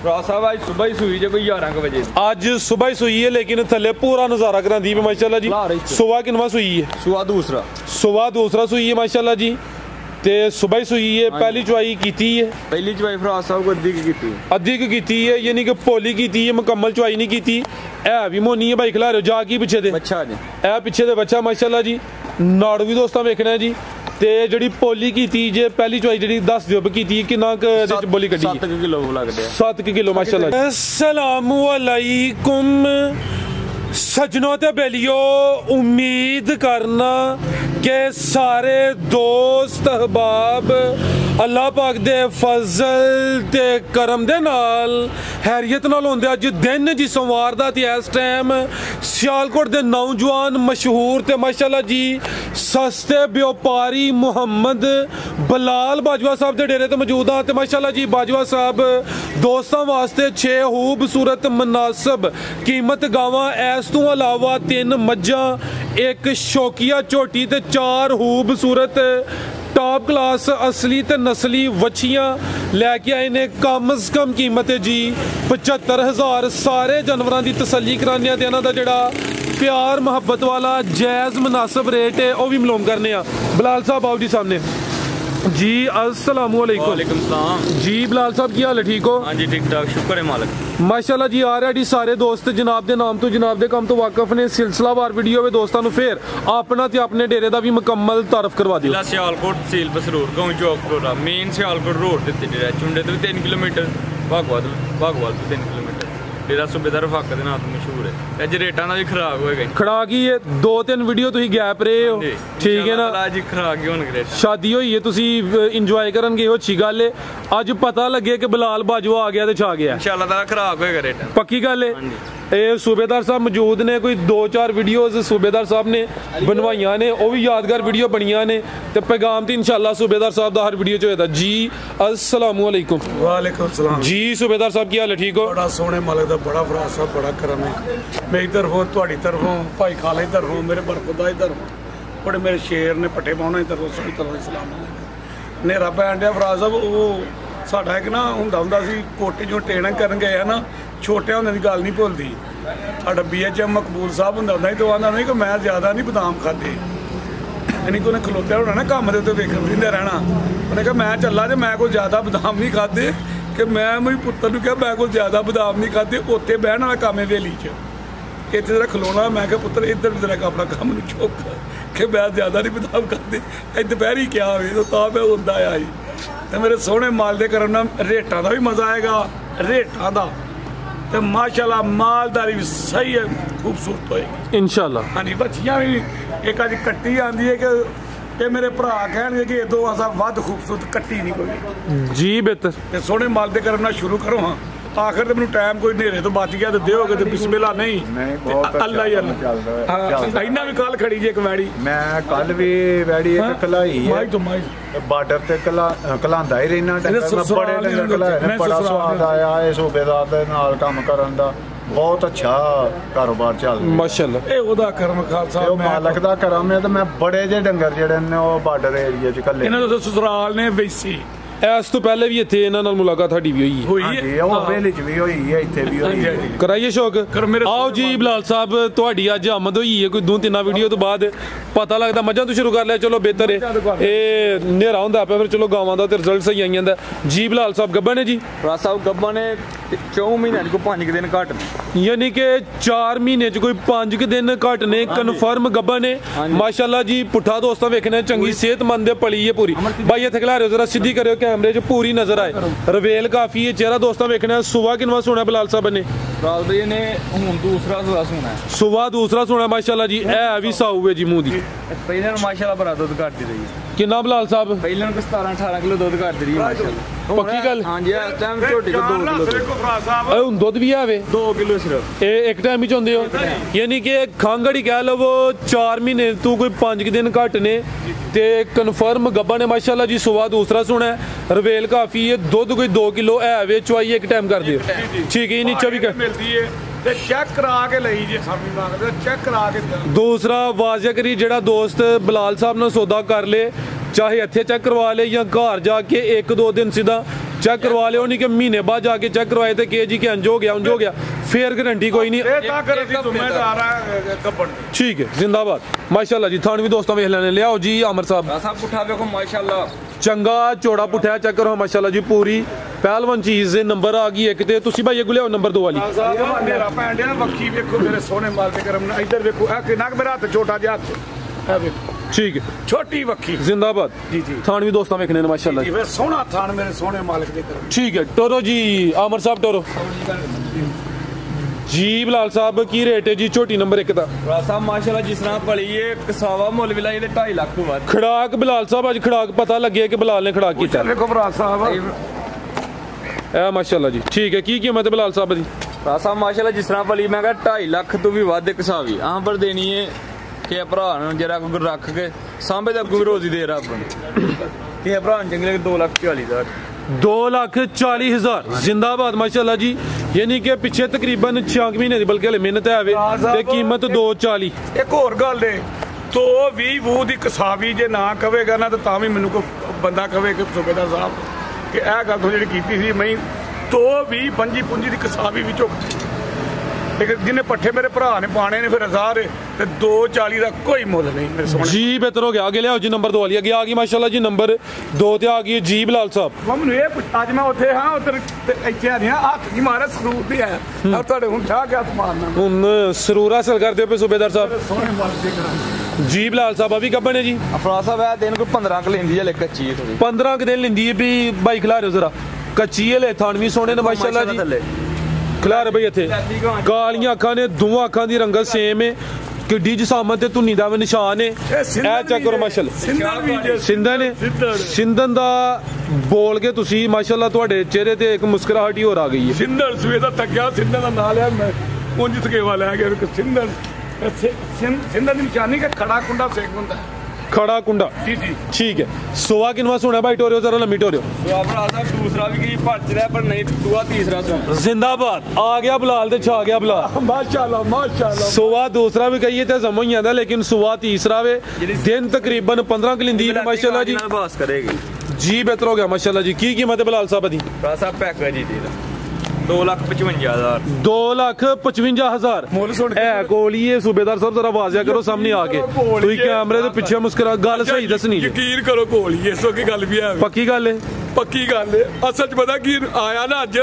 साहब आज सुबह ही सुई जो कोई 11 बजे आज सुबह ही सुई है, लेकिन थले पूरा नज़ारा करांदी है माशाल्लाह जी। सुबह किनवा सुई है? सुबह दूसरा सुई है माशाल्लाह जी। ते सुबह ही सुई है। पहली चुवाई कीती है? पहली चुवाई फराज साहब को अद्धी की कीती है, यानी कि पोली कीती है, मुकम्मल चुवाई नहीं कीती। ए भी मोनी है भाई, खिला रहे हो जा की पिछे दे बच्चा जी, ए पिछे दे बच्चा माशाल्लाह जी। नाड़ भी दोस्तों वेखना है जी। ते जड़ी पोली कीती जे पहली चुवाई जड़ी 10 दिवस कीती किन्ना क बोली कड्डी? 7 किलो लगदे। 7 किलो माशाल्लाह। अस्सलामु अलैकुम सजनों ते बेलियो, उम्मीद करना के सारे दोस्त अहबाब अल्लाह पाक दे फजल ते करम दे नाल हैरियत नाल होंदे। अज दिन जी सोमवार दा ते इस टाइम सियालकोट दे नौजवान मशहूर ते माशाल्लाह जी सस्ते व्यापारी मुहम्मद बलाल बाजवा साहब दे डेरे ते मौजूद हां। ते माशाल्लाह जी बाजवा साहब दोस्तां वास्ते 6 खूबसूरत मुनासिब कीमत गावां, इस तों अलावा 3 मज्जां, एक शौकिया झोटी ते 4 खूबसूरत टॉप क्लास असली ते नस्ली वछियां लैके आए ने। कम से कम कीमत है जी 75,000। सारे जानवरों की तसल्ली कराने ते इन्हां दा जेड़ा प्यार मुहब्बत वाला जायज़ मुनासिब रेट है वह भी मालूम करने। बलाल साहब आओ जी सामने जी। अस्सलामु अलैकुम। वालेकुम सलाम जी। बलाल साहब की हाल है? ठीक हो? हाँ जी ठीक ठाक, शुक्र है मालिक माशाल्लाह जी। आ रहा जी सारे दोस्त जनाब दे नाम तो जनाब दे काम तो वाकफ ने। सिलसिलावार वीडियो में दोस्तों को फिर अपना ते अपने डेरे का भी मुकम्मल तारफ करवा दियो। सियालकोट तहसील बसरूर गांव चौक मेन सियालकोट रोड ते चुंडे तो 3 किलोमीटर, भागवाल तो 3 किलोमीटर। डेरा सूबेदार फाक दे नाम तो मशहूर है। अज रेटां दा भी खराक होएगा। खराक ही है। 2-3 वीडियो तुसीं गैप रहे हो, ठीक है ना? अज खराक ही होणगे। शादी होई है, तुसीं इंजॉय करन गए हो, अच्छी गल है। अज पता लगे कि बलाल बाजवा आ गया ते छा गया। इंशाअल्लाह ताला खराक होएगा रेट, पक्की गल है। ये सूबेदार साहब मौजूद ने, कोई 2-4 वीडियोज सूबेदार साहब ने बनवाइया ने, वो भी यादगार वीडियो बनिया ने। ते पैगाम तो इंशाअल्लाह सूबेदार साहब का हर वीडियो च होएगा जी। अस्सलामु अलैकुम। वालेकुम सलाम जी। सूबेदार साहब की हाल है? ठीक हो? बड़ा सोहने मालिक दा बड़ा फराज साहब बड़ा करम है। मेरी तरफों, तुहाडी तरफों, भाई खाले दी तरफों, मेरे बरखुदा दी तरफों, बड़े मेरे शेर ने पट्टे पाउणा दी तरफों सारी तरफों सलाम अलैकुम। नेरा पैण दिया फराज साहब, वो साडा एक ना हुंदा सी कोटी जो ट्रेनिंग करन गए ना, छोटे होंदे दी गल नहीं भुलदी। साडा BHM मकबूल साहब हुंदा नहीं तो आंदा नहीं कि मैं ज़्यादा नहीं बदाम खाधे, यानी कि उन्हें खलोत्या होना ना कम के उत्ते वेखण दिंदे रहना। उन्हें कहा मैं चला जे मैं कोई ज़्यादा बदाम नहीं खाधे, कि मैं मेरे पुत्तर नूं कहा मैं कोई ज़्यादा बदाम नहीं खाधे, उत्ते बहन वाला काम है वेली च इत्थे जरा खलोना। मैं कहा पुत्तर इधर भी जरा अपना काम नूं चुक कि मैं ज़्यादा नहीं बदाम खाधे, दोपहरी क्या होवे तो तां मैं हुंदा आई। तो मेरे सोहने माल दे करम नाल रेटां दा भी मज़ा आएगा, रेटां दा ते माशाल्लाह मालदारी भी सही है, खूबसूरत होएगी इंशाल्लाह। हाँ जी। बच्चियां भी एक अज कट्टी आंदी है कि मेरे भरा कहणगे कि दो असा वध खूबसूरत कट्टी नहीं कोई जी। बेहतर ते सोहने माल दे करम नाल शुरू करो। हाँ आखिर मैनू टाइम कोई नेरे तो बच गया तो दोगे तो बिस्मिल्लाह नहीं अल्लाह ही अल्लाह। इन्ना भी कल खड़ी जी एक वैड़ी, मैं कल भी वैड़ी एक खलाई है बार्डर ते कलांदा ही रहना। बड़े डंगर खलाए, बड़ा स्वाद आया इस सूबेदार दे नाल काम करन दा, बहुत अच्छा कारोबार चल रहा माशाल्लाह। ये ओदा करम खालसा मालक दा करम है। तो मैं बड़े जे डंगर जेडे ने ओ बार्डर एरिया च कल्ले इन्हां दे ससुराल ने वैसी इस तो पहले भी इत्थे इन्हां नाल मुलाकात साडी भी होई है, ओ वेले च भी होई है, इत्थे भी होई है। कराइए शौक। आओ जी बलाल साहब, तुहाडी अज आमद होई है कोई 2-3 वीडियो तो बाद पता लगदा मजा तो शुरू कर लिया। चलो बेहतर है, ये नेरा होंदा पे फिर चलो गावां दा ते रिजल्ट सही आई जांदा जी। बलाल साहब गब्बन है जी? फराज साहब गब्बन ने 4 महीने को 5 दिन घट, यानी कि 4 महीने च कोई 5 दिन घट ने कन्फर्म गब्बन है माशाल्लाह जी। पुट्ठा दोस्तां वेखने चंगी सेहतमंद पली है पूरी। भाई इत्थे खला रहे हो जरा सीधी करो कैमरे च पूरी नजर आए, रवेल काफी है, चेहरा दोस्तां वेखना। सुबह किनवा सोना बलाल साहब ने? ने हुण दूसरा सोना है, सुबह दूसरा सोना माशाल्लाह जी। ए भी साऊ है जी मुंह दी। पहले माशाल्लाह बड़ा दुध घट रही है। कितना बलाल साहब? पहले 17-18 किलो दुध घट रही है माशाल्लाह। पक्की गल? हां जी। इस टाइम झोटी को 2 किलो हुण दुध भी आवे 2 किलो सिर्फ एक टाइम ही चोंदे हो, यानी कि खांगड़ी कह लो वो 4 महीने तू कोई 5 दिन घट ने ते कन्फर्म गब्बा ने माशाल्लाह जी। सुबह दूसरा सोना है, रवेल काफी है, दुध कोई 2 किलो है वे, चवाई एक टाइम कर दियो ठीक है। नीचे भी मिलती है ते चेक करा के लई जे सामी मांगदे चेक करा के। दूसरा वाजिया करी जेड़ा दोस्त बलाल साहब ने सौदा कर ले, चाहे इत्थे चेक करवा ले या घर जाके 1-2 दिन सीधा चेक करवा लियो, नहीं कि महीने बाद जाके चेक करवाए थे कि जी के अंज हो गया उंज हो गया, फिर गारंटी कोई नहीं। ठीक है, जिंदाबाद माशाल्लाह जी। थान भी दोस्तों वेख लेने लियाओ जी आमर साहब पुठा देखो माशाल्लाह चंगा चौड़ा पुठा है, चेक करो माशाल्लाह जी। पूरी पहलवान चीज नंबर आ गई एक ते तुसी भाई अगले लियाओ नंबर 2 वाली। मेरा भैन ना वक्की वेखो मेरे सोने माल के करम इधर वेखो कितना मेरा हाथ छोटा जिहा वेखो। ठीक है, छोटी वक्की जिंदाबाद जी जी। थान भी दोस्तों वेखने ने माशाल्लाह जी सोना थान मेरे सोने मालिक दे करम। ठीक है, टोरो जी आमर साहब टोरो जी। बिलाल साहब की रेट है जी छोटी नंबर 1 दा? साहब माशाल्लाह जिस तरह पड़ी है कसावा मुल भी लाई 2.5 लाख तो बाद खड़ाक बिलाल साहब आज खड़ाक पता लगे कि बिलाल ने खड़ाक किया। देखो भरा साहब ए माशाल्लाह जी। ठीक है, की कीमत है बिलाल साहब दी? साहब माशाल्लाह जिस तरह पड़ी मैं 2.5 लाख तो भी वादे कसावी आं पर देनी है कि भरा जरा को रख के सांबे तक भी रोजी दे रहा कि भरा चंगे 2,40,000 2,40,000 जिंदाबाद माशाल्लाह जी। यानी कि पिछे तकरीबन 6 महीने की बल्कि मेहनत है ते कीमत 2,40। एक होर गल है 220 वू दी कसावी जे ना कवेगा ना तो भी मैनू को बंदा कवे कि सूबेदार साहब कि यह गल तो जी की सी मैं 220 25 दी कसावी भी चुक लेकिन जिन्हें पट्ठे मेरे भरा ने पाने ने फिर 1000 ते 240 का कोई मुल नहीं मेरे सोने जी। बेहतर हो गया, आगे ले आओ जी नंबर 2 वाली आगे आ गई माशाल्लाह जी। नंबर 2 ते आ गई जी बिलाल साहब। मैं मैनू अज मैं उत्थे हाँ उधर इत्थे आ रहा हाथ की मारे सरूर भी है और तुहाडे हुण ठा के हथ मारना हुन सरूर हासिल करदे पे सूबेदार साहब सोने मार दे करा जी। बिलाल साहब अभी कब ने जी? अफरा साहब है दिन को 15 क लेंदी है कच्ची है थोड़ी 15 दिन लेंदी है भी भाई खिला रहे हो जरा कच्ची है ले थानवी सोने ने माशाल्लाह जी खिला रहे भाई इत्थे कालियां अखां ने दोवां अखां दी रंगत सेम है किड्डी जिसामत ते धुनी दा निशान है। ए चेक करो माशाल्लाह सिंधन ने सिंधन दा बोल के तुसी माशाल्लाह तुहाडे चेहरे ते एक मुस्कुराहट ही और आ गई है। सिंधन सवेदा तकिया सिंधन दा नाम लिया मैं उंज तकेवा ले गया सिंधन सिंधन दी निशानी का खड़ा कुंडा सेक हुंदा है खड़ा कुंडा जी जी। ठीक है, सोवा किनवा सुना भाई टोरियो जरा लम्बी टोरियो दूसरा भी कहीं भज रहा है पर नहीं दुआ तीसरा जिंदाबाद आ गया बिलाल ते छा गया बिलाल माशाल्लाह माशाल्लाह। सोवा दूसरा भी कहिए तो समझ नहीं आता लेकिन सोवा तीसरा वे दिन तकरीबन 15 किलिंदी माशाल्लाह जी बस करेगी जी। बेहतर हो गया माशाल्लाह जी। की कीमत है बिलाल साहब दी? साहब पैक है जी 2,55,000 2,55,000 मुल सुन है कोली है सूबेदार साहब जरा वाजिया करो सामने आके तुई कैमरे दे पीछे मुस्कुरा गल सही दसनी यकीन करो कोली इस की गल भी है पक्की गल है पक्की गल है असल च पता की आया ना अज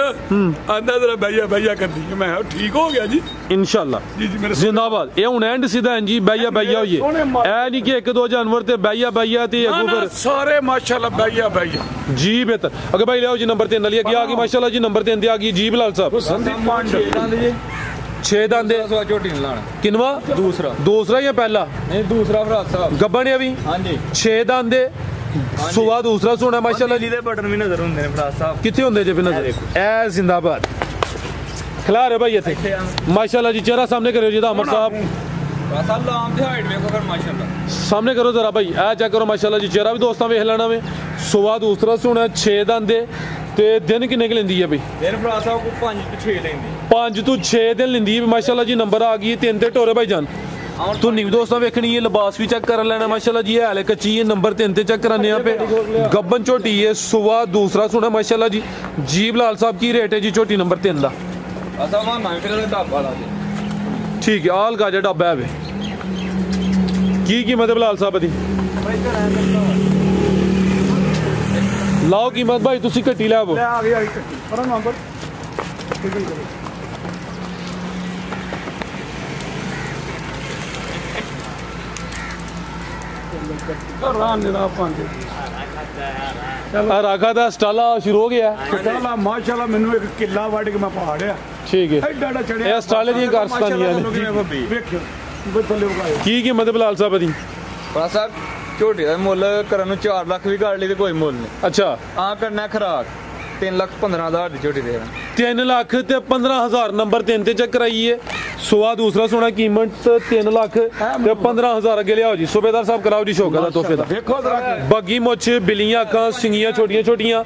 आंदा जरा बैया बैया कर दी मैं ठीक हो गया जी इंशाल्लाह जी जी मेरे जिंदाबाद। ये हुन एंड सीधा जी बैया बैया होइए ए नहीं कि 1-2 जानवर ते बैया बैया ते फिर सारे माशाल्लाह बैया बैया जी। बेहतर अगर भाई ले आओ जी नंबर 3 लिए आ गई माशाल्लाह जी। नंबर 3 आ गई जी बिलाल साहब 6 दांदे चोटी लाना किनवा दूसरा या पहला? नहीं दूसरा भरा साहब गब्बन है अभी हां जी 6 दांदे सुवा दूसरा सोना माशाल्लाह जी। बटन भी नजर हुंदे ने भरा साहब किथे हुंदे जे नजर ए जिंदाबाद खिला रहे भाई इथे माशाल्लाह जी। चेहरा सामने करो जी अमर साहब सामने करो जरा भाई ए चेक करो माशाल्लाह जी। चेहरा भी दोस्तों वेख लेना वे सुवा दूसरा सोना 6 दांदे ते दिन किन्ने के लेंदी है भाई? दिन भरा साहब को 5 तो 6 लेंदी 5 तो 6 दिन लेंदी है माशाल्लाह जी। नंबर आ गई 3 ते टोरे भाई जान तू नहीं दोस्तों वेखनी है लिबास भी चेक कर लेना माशाल्लाह जी। है कच्ची है नंबर 3 ते चेक कराने यहाँ पे गब्बन झोटी है सुवा दूसरा सोना माशाल्लाह जी। जी बिलाल साहब की रेट है जी छोटी नंबर 3 दा? ठीक है आल गाजा ढाबा है की कीमत है बिलाल साहब दी? लाओ कीमत भाई तुसी घटी लै आवो आ गई कट्टी पर नंबर राखा दा स्टाला शुरू हो गया माशाल्लाह मैनू एक किला वड़ के मैं पहाड़िया ठीक है एडा चढ़िया स्टाले दी कारस्तानियां की कीमत है बिलाल साहब दी? साहब झोटी का मुल करन 4 लाख भी कर ली तो कोई मुल नहीं। अच्छा हाँ करना खराक 3,15,000 की झोटी दे 3,15,000 नंबर 3 ते चेक कराइए ਸੁਆ ਦੂਸਰਾ ਸੋਨਾ ਕੀਮਤ 3 ਲੱਖ ਤੇ 15,000 ਅੱਗੇ ਲਿਆਓ ਜੀ। ਸੂਬੇਦਾਰ ਸਾਹਿਬ ਕਰਾਓ ਜੀ ਸ਼ੌਕਾ ਦਾ ਤੋਹਫੇ ਦਾ। ਵੇਖੋ ਜ਼ਰਾ ਬੱਗੀ ਮੁੱਛ, ਬਿੱਲੀਆਂ ਅੱਖਾਂ, ਸਿੰਗੀਆਂ ਛੋਟੀਆਂ ਛੋਟੀਆਂ,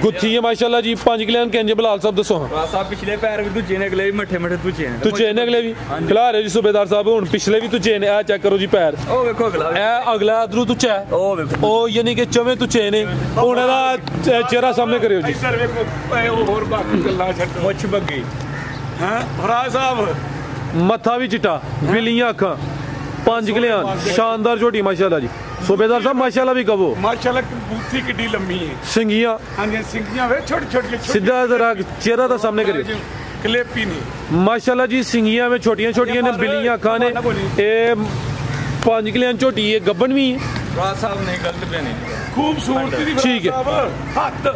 ਗੁੱਥੀ ਹੈ ਮਾਸ਼ਾਅੱਲਾ ਜੀ। 5 ਕਿਲਿਆਂ ਕਿੰਜ ਬਲਾਲ ਸਾਹਿਬ ਦੱਸੋ। ਫਰਾਜ਼ ਸਾਹਿਬ ਪਿਛਲੇ ਪੈਰ ਵੀ ਦੂਜੇ ਨੇ, ਅਗਲੇ ਵੀ ਮੱਠੇ ਮੱਠੇ ਦੂਜੇ ਨੇ। ਤੂੰ ਚੇਨ ਅਗਲੇ ਵੀ ਖਿਲਾ ਰਹੇ ਜੀ ਸੂਬੇਦਾਰ ਸਾਹਿਬ। ਹੁਣ ਪਿਛਲੇ ਵੀ ਤੂੰ ਚੇਨ। ਇਹ ਚੈੱਕ ਕਰੋ ਜੀ ਪੈਰ। ਉਹ ਵੇਖੋ ਅਗਲਾ ਇਹ ਅਗਲਾ ਅਦਰੂ ਤੂੰ ਚੈ ਉਹ ਵੇਖੋ ਉਹ ਯਾਨੀ ਕਿ ਚਵੇਂ ਤੂੰ ਚੇਨ ਹੈ। ਹੁਣ ਇਹਦਾ ਚਿਹਰਾ ਸਾਹਮਣੇ ਕਰਿਓ ਜੀ। ਇੱਧਰ ਵੇਖੋ ਉਹ ਹੋਰ ਬਾਕੀ ਗੱਲਾਂ ਛੱਡੋ। ਮੁੱਛ ਬੱਗੀ ਹਾਂ ਫਰਾਜ਼ ਸਾਹਿਬ ਮੱਥਾ ਵੀ ਚਿੱਟਾ, ਬਿੱਲੀਆਂ ਅੱਖਾਂ, 5 ਕਿਲਿਆਂ, ਸ਼ਾਨਦਾਰ ਝੋਟੀ ਮਾਸ਼ਾਅੱਲਾ ਜੀ। ਸੂਬੇਦਾਰ ਸਾਹਿਬ ਮਾਸ਼ਾਅੱਲਾ ਵੀ ਕਹੋ। ਮਾਸ਼ਾਅੱਲਾ ਬੂਥੀ ਕਿੱਡੀ ਲੰਮੀ ਹੈ। ਸਿੰਗੀਆਂ ਹਾਂਜੀ ਸਿੰਗੀਆਂ ਵੇ ਛੋਟੀ ਛੋਟੀ ਸਿੱਧਾ ਜ਼ਰਾ ਚਿਹਰਾ ਦਾ ਸਾਹਮਣੇ ਕਰਿਓ। ਕਲੇਪੀ ਨੇ माशाल्लाह जी। सिंगियां में छोटियां छोटियां ने, बिल्लियां अखा ने। ये 5 किलियां झोटी है, गब्बन भी है। फराज साहब ने गलत पे नहीं खूबसूरती दी ठीक है। हद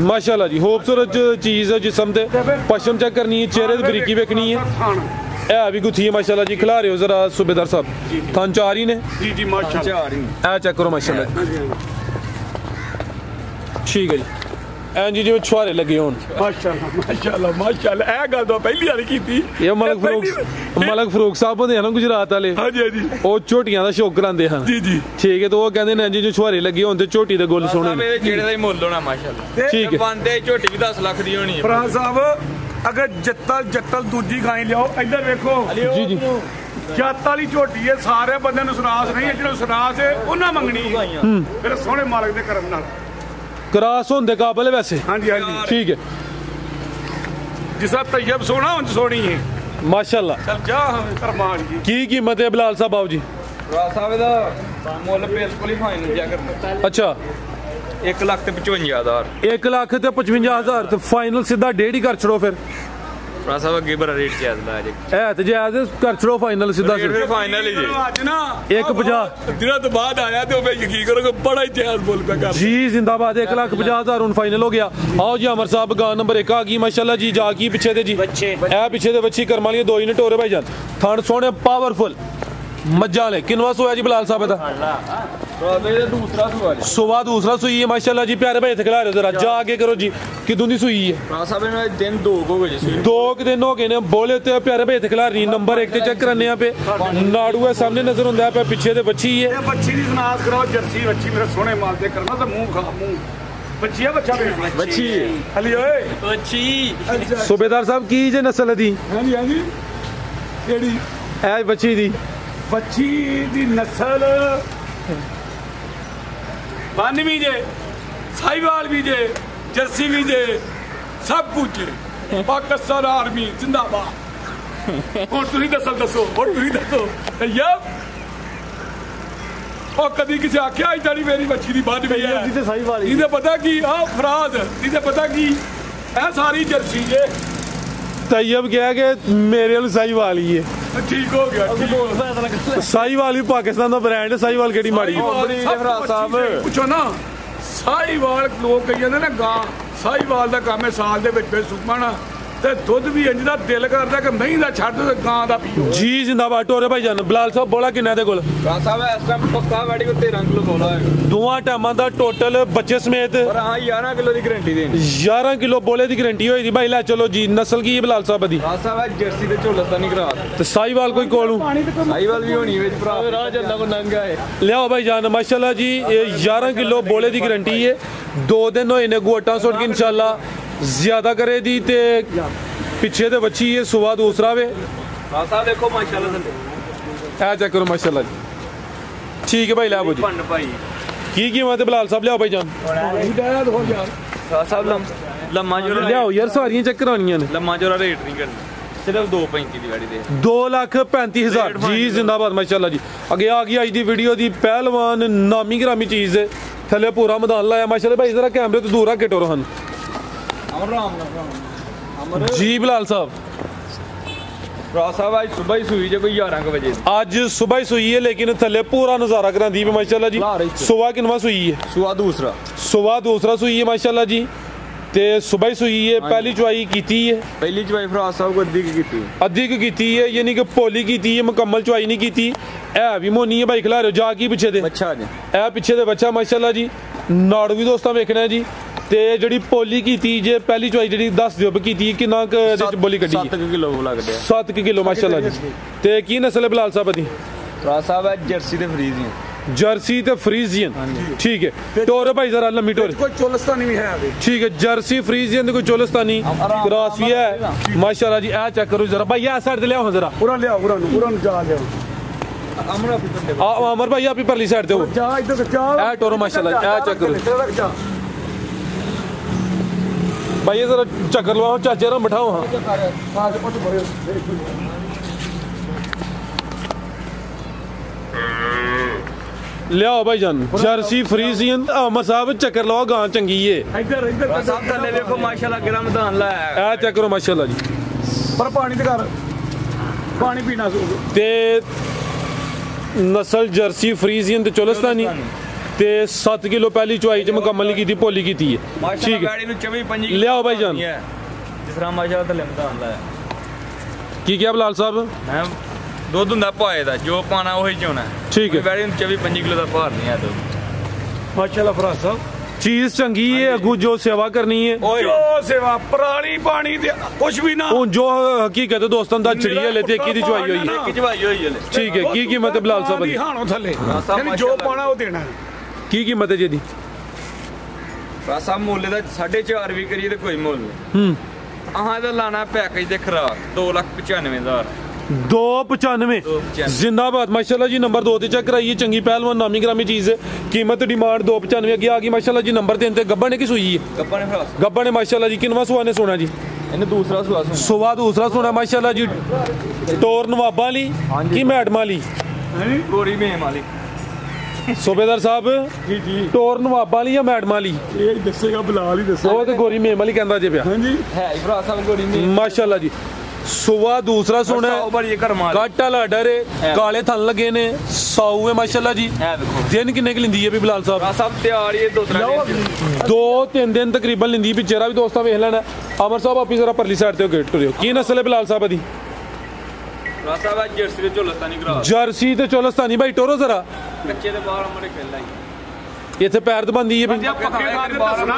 माशाल्लाह जी खूबसूरत चीज है। जिसम दे पश्चिम चेक करनी है, चेहरे दी बरीकी वेखनी है। ए भी गुथी है माशाल्लाह जी। खिला रहे हो जरा सूबेदार साहब। थान चार ही ने जी जी माशाअल्लाह। ए चेक करो माशाल्लाह। ठीक है जी। ਐਂ ਜੀ ਜਿਵੇਂ ਛੁਹਾਰੇ ਲੱਗੇ ਹੋਣ। ਮਾਸ਼ਾਅੱਲਾ ਮਾਸ਼ਾਅੱਲਾ ਮਾਸ਼ਾਅੱਲਾ। ਇਹ ਗੱਲ ਤਾਂ ਪਹਿਲੀ ਵਾਰ ਕੀਤੀ। ਇਹ ਮਲਕ ਫਰੂਕ ਸਾਹਿਬ ਹੁੰਦੇ ਹਨ ਗੁਜਰਾਤ ਵਾਲੇ। ਹਾਂਜੀ ਹਾਂਜੀ ਉਹ ਝੋਟੀਆਂ ਦਾ ਸ਼ੌਕ ਕਰਾਉਂਦੇ ਹਨ। ਜੀ ਜੀ ਠੀਕ ਹੈ। ਤੇ ਉਹ ਕਹਿੰਦੇ ਨੇ ਜੀ ਜੋ ਛੁਹਾਰੇ ਲੱਗੇ ਹੋਣ ਤੇ ਝੋਟੀ ਦੇ ਗੁੱਲ ਸੋਹਣੇ ਨੇ। ਜਿਹੜੇ ਦਾ ਹੀ ਮੁੱਲ ਹੋਣਾ ਮਾਸ਼ਾਅੱਲਾ। ਠੀਕ ਹੈ। ਬੰਦੇ ਝੋਟੀ ਵੀ 10 ਲੱਖ ਦੀ ਹੋਣੀ ਹੈ। ਫਰਾਜ਼ ਸਾਹਿਬ ਅਗਰ ਜੱਤਲ ਦੂਜੀ ਗਾਂ ਲਿਆਓ ਇੱਧਰ ਵੇਖੋ। ਜੀ ਜੀ ਜੱਤ ਵਾਲੀ ਝੋਟੀ ਹੈ। ਸਾਰੇ ਬੰਦੇ ਨੂੰ ਸਰਾਸ ਨਹੀਂ ਹੈ। ਜਿਹੜਾ ਸਰਾਸ ਹੈ ਉਹਨਾਂ ਮੰਗਣੀ ਹੈ। ਫਿਰ ਸੋਹਣੇ ਮਾਲਕ ਦੇ ਕਰਮ ਨਾਲ ਕਰਾਸ ਹੋਣ ਦੇ ਕਾਬਲ ਹੈ ਵੈਸੇ। ਹਾਂਜੀ ਹਾਂਜੀ ਠੀਕ ਹੈ ਜਿਸਾ ਤੈयब ਸੋਹਣਾ ਉਂਝ ਸੋਹਣੀ ਹੈ ਮਾਸ਼ਾਅੱਲਾ। ਚਲ ਜਾ ਕਰਮਾਨ ਜੀ। ਕੀ ਕੀਮਤ ਹੈ ਬਲਾਲ ਸਾਹਿਬ ਆਓ ਜੀ। ਫਰਾਜ਼ ਸਾਹਿਬ ਦਾ ਮੁੱਲ ਬਿਲਕੁਲ ਹੀ ਫਾਈਨਲ ਜਾ ਕਰਨਾ। ਅੱਛਾ 1,55,000। 1,55,000 ਤੇ ਫਾਈਨਲ ਸਿੱਧਾ 1.5 ਹੀ ਕਰ ਛੜੋ। ਫਿਰ ਫਰਾਜ਼ ਸਾਹਿਬ ਅੱਗੇ ਬੜਾ ਰੇਟ ਚੱਲ ਰਿਹਾ ਜੀ। ਇਹ ਤੇ ਜਾਇਜ਼ ਕਰ ਛੜੋ ਫਾਈਨਲ ਸਿੱਧਾ। ਫਿਰ ਫਾਈਨਲ ਹੀ ਜੀ। ਅੱਜ ਨਾ 1,50 ਦਿਨਾਂ ਤੋਂ ਬਾਅਦ ਆਇਆ ਤੇ ਉਹ ਮੈਂ ਯਕੀਨ ਕਰੋਗੇ ਬੜਾ ਹੀ ਇਤਿਹਾਸ ਬੋਲ ਪਿਆ ਕਰ। ਜੀ जिंदाबाद। 1,50,000 ਹੁਣ ਫਾਈਨਲ ਹੋ ਗਿਆ। ਆਓ ਜੀ ਅਮਰ ਸਾਹਿਬ ਗਾਂ ਨੰਬਰ 1 ਆ ਗਈ ਮਾਸ਼ਾਅੱਲਾ ਜੀ। ਜਾ ਕੀ ਪਿੱਛੇ ਦੇ ਜੀ ਇਹ ਪਿੱਛੇ ਦੇ ਬੱਚੀ ਕਰਮਾਂ ਲਈ 2 ਯੂਨਿਟ ਹੋ ਰਹੇ ਭਾਈ ਜਾਨ। ਥਣ ਸੋਹਣੇ ਪਾਵਰਫੁਲ ਮੱਝਾਂ ਲੈ। ਕਿੰਨਵਾ ਸੋਇਆ ਜੀ ਬਲਾਲ ਸਾਹਿਬ ਦਾ? ਦੂਸਰਾ ਸਵਾਲ ਸੁਵਾ ਦੂਸਰਾ ਸੂਈ ਹੈ ਮਾਸ਼ਾਅੱਲਾ ਜੀ। ਪਿਆਰੇ ਭਾਈ ਖਿਲਾ ਰਹੇ ਜਰਾ ਜਾ ਕੇ ਕਰੋ ਜੀ। ਕਿਦੋਂ ਦੀ ਸੂਈ ਹੈ? ਫਰਾਜ਼ ਸਾਹਿਬ ਨੇ ਦਿਨ 2 ਹੋ ਗਏ ਜੀ। 2 ਦਿਨ ਹੋ ਗਏ ਨੇ। ਬੋਲੇ ਤੇ ਪਿਆਰੇ ਭਾਈ ਖਿਲਾ ਰਹੀ ਨੰਬਰ 1 ਤੇ ਚੈੱਕ ਕਰਨੇ ਆ ਪੇ। ਨਾੜੂ ਹੈ ਸਾਹਮਣੇ ਨਜ਼ਰ ਹੁੰਦਾ ਪਿਆ। ਪਿੱਛੇ ਦੇ ਬੱਚੀ ਹੈ। ਇਹ ਬੱਚੀ ਦੀ ਸਨਾਤ ਕਰਾਓ। ਜਰਸੀ ਬੱਚੀ ਮੇਰੇ ਸੋਹਣੇ ਮਾਲ ਦੇ ਕਰਨਾ ਤਾਂ ਮੂੰਹ ਖਾ ਮੂੰਹ ਬੱਚੀ ਆ ਬੱਚਾ ਬੱਚੀ ਹਲੀ ਓਏ ਬੱਚੀ। ਸੂਬੇਦਾਰ ਸਾਹਿਬ ਕੀ ਜੇ ਨਸਲ ਦੀ? ਹਾਂਜੀ ਹਾਂਜੀ ਕਿਹੜੀ ਇਹ ਬੱਚੀ ਦੀ? ਬੱਚੀ ਦੀ ਨਸਲ ਬਾਨਵੀਂ ਜੇ, ਸਾਈਵਾਲ ਵੀ ਜੇ, ਜਰਸੀ ਵੀ ਜੇ, ਸਭ ਕੁਝ ਜੇ। ਪਾਕਿਸਤਾਨ ਆਰਮੀ ਜ਼ਿੰਦਾਬਾਦ। ਹੁਣ ਤੁਸੀਂ ਦੱਸੋ ਹੁਣ ਤੁਸੀਂ ਦੱਸੋ ਯਾਰ ਉਹ ਕਦੀ ਕਿਸੇ ਆਖਿਆ ਇਦਾਂ ਨਹੀਂ ਮੇਰੀ ਬੱਚੀ ਦੀ ਬਾਨਵੀਂ ਹੈ। ਇਹਦੇ ਪਤਾ ਕੀ ਆ ਫਰਾਜ਼ ਇਹਦੇ ਪਤਾ ਕੀ ਇਹ ਸਾਰੀ ਜਰਸੀ ਜੇ। ਤੈयब ਕਿਹਾ ਕਿ ਮੇਰੇ ਨੂੰ ਸਾਈਵਾਲ ਹੀ ਹੈ। ਠੀਕ ਹੋ ਗਿਆ। ਸਾਈਵਾਲ ਵੀ ਪਾਕਿਸਤਾਨ ਦਾ ਬ੍ਰਾਂਡ ਹੈ। ਸਾਈਵਾਲ ਕਿਹੜੀ ਮਾੜੀ ਹੈ? ਫਰਾਜ਼ ਸਾਹਿਬ ਪੁੱਛੋ ਨਾ। ਸਾਈਵਾਲ ਲੋਕ ਕਹੀ ਜਾਂਦੇ ਨੇ ਗਾਂ ਸਾਈਵਾਲ ਦਾ ਕੰਮ ਹੈ ਸਾਲ ਦੇ ਵਿੱਚ ਸੁਪਣਾ ਤੇ ਦੁੱਧ ਵੀ ਇੰਜ ਦਾ ਦਿਲ ਕਰਦਾ ਕਿ ਮਹੀਂ ਦਾ ਛੱਡ ਤੇ ਗਾਂ ਦਾ ਪੀਓ। ਜੀ ਜਿੰਦਾਬਾਦ। ਟੋਰੇ ਭਾਈ ਜਾਨ। ਬਲਾਲ ਸਾਹਿਬ ਬੋਲਾ ਕਿੰਨਾ ਦੇ ਕੋਲ? ਫਰਾਜ਼ ਸਾਹਿਬ ਇਸ ਟਾਈਮ ਪੱਕਾ ਵੈਡੀ ਕੋ 13 ਕਿਲੋ ਬੋਲਾ ਹੈ। ਦੋਵਾਂ ਟਾਈਮਾਂ ਦਾ ਟੋਟਲ ਬੱਚੇ ਸਮੇਤ ਪਰ ਹਾਂ 11 ਕਿਲੋ ਦੀ ਗਾਰੰਟੀ ਦੇਣੀ। 11 ਕਿਲੋ ਬੋਲੇ ਦੀ ਗਾਰੰਟੀ ਹੋਈ ਦੀ ਭਾਈ। ਲੈ ਚਲੋ ਜੀ। ਨਸਲ ਕੀ ਹੈ ਬਲਾਲ ਸਾਹਿਬ ਦੀ? ਫਰਾਜ਼ ਸਾਹਿਬ ਜਰਸੀ ਤੇ ਝੋਲਸ ਤਾਂ ਨਹੀਂ ਕਰਾ ਤੇ ਸਾਈਵਾਲ ਕੋਈ ਕੋਲੋਂ? ਸਾਈਵਾਲ ਵੀ ਹੋਣੀ ਵਿੱਚ ਭਰਾ ਰਾਹ ਜੱਲਾ ਕੋ ਨੰਗਾ ਹੈ। ਲਿਆਓ ਭਾਈ ਜਾਨ ਮਾਸ਼ਾਅੱਲਾ ਜੀ। ਇਹ 11 ਕਿਲੋ ਬੋਲੇ ਦੀ ਗਾਰੰਟੀ ਹੈ। 2 ਦਿਨ ਹੋਏ ਨੇ ਗੋਟਾਂ ਸੁੱਟ ਕੇ ਇਨਸ਼ਾਅੱਲਾ ਜ਼ਿਆਦਾ ਕਰੇ ਦੀ। ਤੇ ਪਿੱਛੇ ਤੇ ਬੱਚੀ ਹੈ। ਸੁਵਾ ਦੂਸਰਾ ਵੇ। ਫਰਾਜ਼ ਸਾਹਿਬ ਦੇਖੋ ਮਾਸ਼ਾਅੱਲਾ ਥੱਲੇ ਇਹ ਚੈੱਕ ਕਰੋ ਮਾਸ਼ਾਅੱਲਾ ਜੀ। ਠੀਕ ਹੈ ਭਾਈ ਲੈ ਆਵੋ ਜੀ। ਪੰਨ ਭਾਈ ਕੀ ਕੀਮਤ ਹੈ ਬਲਾਲ ਸਾਹਿਬ? ਲਿਆਓ ਭਾਈ ਜਾਨ। ਹਿਦਾਇਤ ਹੋ ਜਾ ਫਰਾਜ਼ ਸਾਹਿਬ ਲੰਮਾ ਜੋਰਾ ਲਿਆਓ ਯਾਰ ਸਾਰੀਆਂ ਚੈੱਕ ਕਰਾਉਣੀਆਂ ਨੇ। ਲੰਮਾ ਜੋਰਾ ਰੇਟ ਨਹੀਂ ਕਰਨਾ। ਸਿਰਫ 2.35 ਦੀ ਗਾੜੀ ਦੇ 2,35,000 ਜੀ। ਜਿੰਦਾਬਾਦ ਮਾਸ਼ਾਅੱਲਾ ਜੀ। ਅੱਗੇ ਆ ਗਈ ਅੱਜ ਦੀ ਵੀਡੀਓ ਦੀ ਪਹਿਲਵਾਨ ਨਾਮੀ ਗ੍ਰਾਮੀ ਚੀਜ਼ ਹੈ। ਥੱਲੇ ਪੂਰਾ ਮੈਦਾਨ ਲਾਇਆ ਮਾਸ਼ਾਅੱਲਾ ਭਾਈ। ਜ਼ਰਾ ਕੈਮਰੇ ਤੋਂ ਦੂਰ ਰੱਖ ਕੇ ਟੋਰੋ ਹਨ। ਅਮਰ ਰਾਮ ਜੀ ਬਲਾਲ ਸਾਹਿਬ ਫਰਾਜ਼ ਸਾਹਿਬ ਅੱਜ ਸਵੇਰ ਹੀ ਸੂਈ ਜੇ ਕੋਈ 11 ਵਜੇ। ਅੱਜ ਸਵੇਰ ਹੀ ਸੂਈ ਹੈ ਲੇਕਿਨ ਥੱਲੇ ਪੂਰਾ ਨਜ਼ਾਰਾ ਕਰਾਂਦੀ ਹੈ ਮਾਸ਼ਾਅੱਲਾ ਜੀ। ਸੁਬਾ ਕਿੰਨਵਾ ਸੂਈ ਹੈ? ਸੁਆ ਦੂਸਰਾ ਸੂਈ ਹੈ ਮਾਸ਼ਾਅੱਲਾ ਜੀ। ਤੇ ਸਵੇਰ ਹੀ ਸੂਈ ਹੈ। ਪਹਿਲੀ ਚੁਆਈ ਕੀਤੀ ਹੈ। ਪਹਿਲੀ ਚਵਾਈ ਫਰਾਜ਼ ਸਾਹਿਬ ਕੋ ਅੱਧੀ ਕੀ ਕੀਤੀ ਹੈ ਯਾਨੀ ਕਿ ਪੋਲੀ ਕੀਤੀ ਹੈ। ਮੁਕੰਮਲ ਚੁਆਈ ਨਹੀਂ ਕੀਤੀ। ਇਹ ਵੀ ਮੋਨੀ ਹੈ ਭਾਈ ਖਿਲਾ ਰਹੇ ਜਾ ਕੀ ਪਿੱਛੇ ਦੇ ਬੱਚਾ ਜੀ। ਇਹ ਪਿੱਛੇ ਦੇ ਬੱਚਾ ਮਾਸ਼ਾਅੱਲਾ ਜੀ। ਨਾੜੂ ਵੀ ਦੋਸਤਾਂ ਵੇਖਣਾ ਜੀ। ਤੇ ਜਿਹੜੀ ਪੋਲੀ ਕੀਤੀ ਜੇ ਪਹਿਲੀ ਚੁਆਈ ਜਿਹੜੀ ਦੱਸ ਦਿਓ ਕੀਤੀ ਕਿੰਨਾ ਕੁ ਇਹਦੇ ਚ ਬੋਲੀ ਕੱਢੀ 7 ਕਿਲੋ ਲੱਗਦੇ ਆ 7 ਕਿਲੋ ਮਾਸ਼ਾਅੱਲਾ ਜੀ। ਤੇ ਕੀ ਨਸਲ ਹੈ ਬਲਾਲ ਸਾਹਿਬ ਦੀ? ਭਰਾ ਸਾਹਿਬ ਹੈ ਜਰਸੀ ਤੇ ਫਰੀਜ਼ੀਅਨ। जर्सी ते फ्रीजियन ठीक है। टोर भाई जरा लम्बी टोर कोई चोलिस्तानी भी है अभी ठीक है। जर्सी फ्रीजियन कोई चोलिस्तानी क्रॉस भी है माशाल्लाह जी। आ चेक करो जरा भाई, आ साइड ले आओ जरा, पूरा ले आओ, पूरा जा ले आओ अमर भाई आप ही परली साइड दे हो जा, इधर जा। आ टोरो माशाल्लाह, आ चेक करो भाई, ये जरा चक्कर लवाओ चाचे ना बैठाओ। हाँ लियाओ भाई जान जर्सी फ्रीजियन। अमर साहब चक्कर लगाओ, गां चंगी है। इधर इधर साहब थल्ले देखो माशाल्लाह कितना मैदान लाया है। आ चेक करो माशाल्लाह जी। पर पानी ते कर, पानी पीना ते नस्ल जर्सी फ्रीजियन ते चोलिस्तानी ते 7 किलो पहली चुआई च मुकम्मल की थी, पोली की थी ठीक है। लियाओ भाई जान जिस तरह माशाल्लाह थल्ले मैदान लाया की क्या बलाल साहब? ਦੁੱਧ ਹੁੰਦਾ ਪਾਏ ਦਾ, ਜੋ ਪਾਣਾ ਉਹੀ ਚੋਣਾ ठीक है। ਵੈਰੀ 24-25 ਕਿਲੋ ਦਾ ਭਾਰ ਨਹੀਂ ਹੈ ਦੁੱਧ माशाल्लाह फराज साहब चीज चंगी है, अगू जो सेवा करनी है जो सेवा पराली पानी दे कुछ भी ना ਹੁਣ जो हकीकत है दोस्तों ਦਾ ਚੜੀ ਹੈ ਤੇ ਕੀ ਦੀ ਚੁਆਈ ਹੋਈ ਹੈ ਖਿਚਵਾਈ ਹੋਈ ਹੈ ठीक है। की कीमत है बलाल साहब ਦੀ? हाणो थल्ले यानी जो पाना वो देना है। की कीमत है जी दी? ਬਸ ਆ ਮੁੱਲ ਦਾ 4.5 ਵੀ ਕਰੀਏ ਤੇ ਕੋਈ ਮੁੱਲ ਨਹੀਂ। ਆਹਾਂ ਦਾ ਲਾਣਾ ਪੈਕੇਜ ਦੇ ਖਰਾਕ 2,95,000 295 जिंदाबाद माशाल्लाह जी। नंबर 2 ਤੇ ਚੈੱਕ ਕਰਾਈਏ, ਚੰਗੀ ਪਹਿਲਵਾਨ ਨਾਮੀ ਗ੍ਰਾਮੀ ਚੀਜ਼ ਹੈ। कीमत डिमांड 295 ਅੱਗੇ ਆ ਗਈ ਮਾਸ਼ਾਅੱਲਾ ਜੀ। ਨੰबर 3 ਤੇ ਗੱਬਾ ਨੇ ਕੀ ਸੂਈ ਹੈ? ਗੱਪਾਂ ਨੇ ਫਰਾਸ ਗੱਬਾ ਨੇ ਮਾਸ਼ਾਅੱਲਾ ਜੀ। ਕਿੰਨਵਾਂ ਸੁਆ ਨੇ ਸੋਨਾ ਜੀ? ਇਹਨੇ ਦੂਸਰਾ ਸੁਆ ਸੁਆ ਦੂਸਰਾ ਸੋਨਾ ਮਾਸ਼ਾਅੱਲਾ ਜੀ। ਟੋਰ ਨਵਾਬਾਂ ਲਈ ਕੀ ਮੈਡਮਾਂ ਲਈ? ਗੋਰੀ ਮੇਮ ਵਾਲੀ सूबेदार साहब जी जी टोर नवाबां ਲਈ ਜਾਂ ਮੈਡਮਾਂ ਲਈ? ये दसेगा बिलाल ही दसे ਉਹ ਤੇ ਗੋਰੀ ਮੇਮ ਵਾਲੀ ਕਹਿੰਦਾ ਜੇ ਪਿਆ। हां जी ਹੈ ਫਰਾਸ ਸਾਹਿਬ ਗੋਰੀ ਮੇਮ ਮਾਸ਼ਾਅੱਲਾ ਜੀ। ਸੁਆ ਦੂਸਰਾ ਸੋਨਾ ਉਹ ਬੜੀ ਇਹ ਕਰਮਾ ਕੱਟ ਵਾਲਾ ਡਰ ਹੈ, ਕਾਲੇ ਥਣ ਲੱਗੇ ਨੇ, ਸਾਊ ਹੈ ਮਾਸ਼ਾਅੱਲਾ ਜੀ। ਹੈ ਦੇਖੋ ਦਿਨ ਕਿੰਨੇ ਕੁ ਲਿੰਦੀ ਹੈ ਵੀ ਬਲਾਲ ਸਾਹਿਬ? ਫਰਾਸ ਸਾਹਿਬ ਤਿਆਰ ਹੀ 2-3 ਦਿਨ ਤਕਰੀਬਨ ਲਿੰਦੀ ਵੀ। ਚਿਹਰਾ ਵੀ ਦੋਸਤਾਂ ਵੇਖ ਲੈਣਾ। ਅਮਰ ਸਾਹਿਬ ਆਪੀ ਜ਼ਰਾ ਪਰਲੀ ਸਾਈਡ ਤੇ ਗੇਟ ਟੁਰਿਓ। ਕੀ ਨਸਲ ਹੈ ਬਲਾਲ ਸਾਹਿਬ ਦੀ? ਫਰਾਸ ਸਾਹਿਬ ਜਰਸੀ ਤੇ ਝੋਲਸਤਾਨੀ ਕਰਾ ਜਰਸੀ ਤੇ ਚੋਲਸਤਾਨੀ ਭਾਈ ਟੋਰੋ ਜ਼ਰਾ ਕੱਚੇ ਦੇ ਬਾਹਰ ਅਮਰੇ ਖੇਲਾ ਹੀ ਇੱਥੇ ਪੈਰ ਦਬੰਦੀ ਹੈ पक्के दाद दसना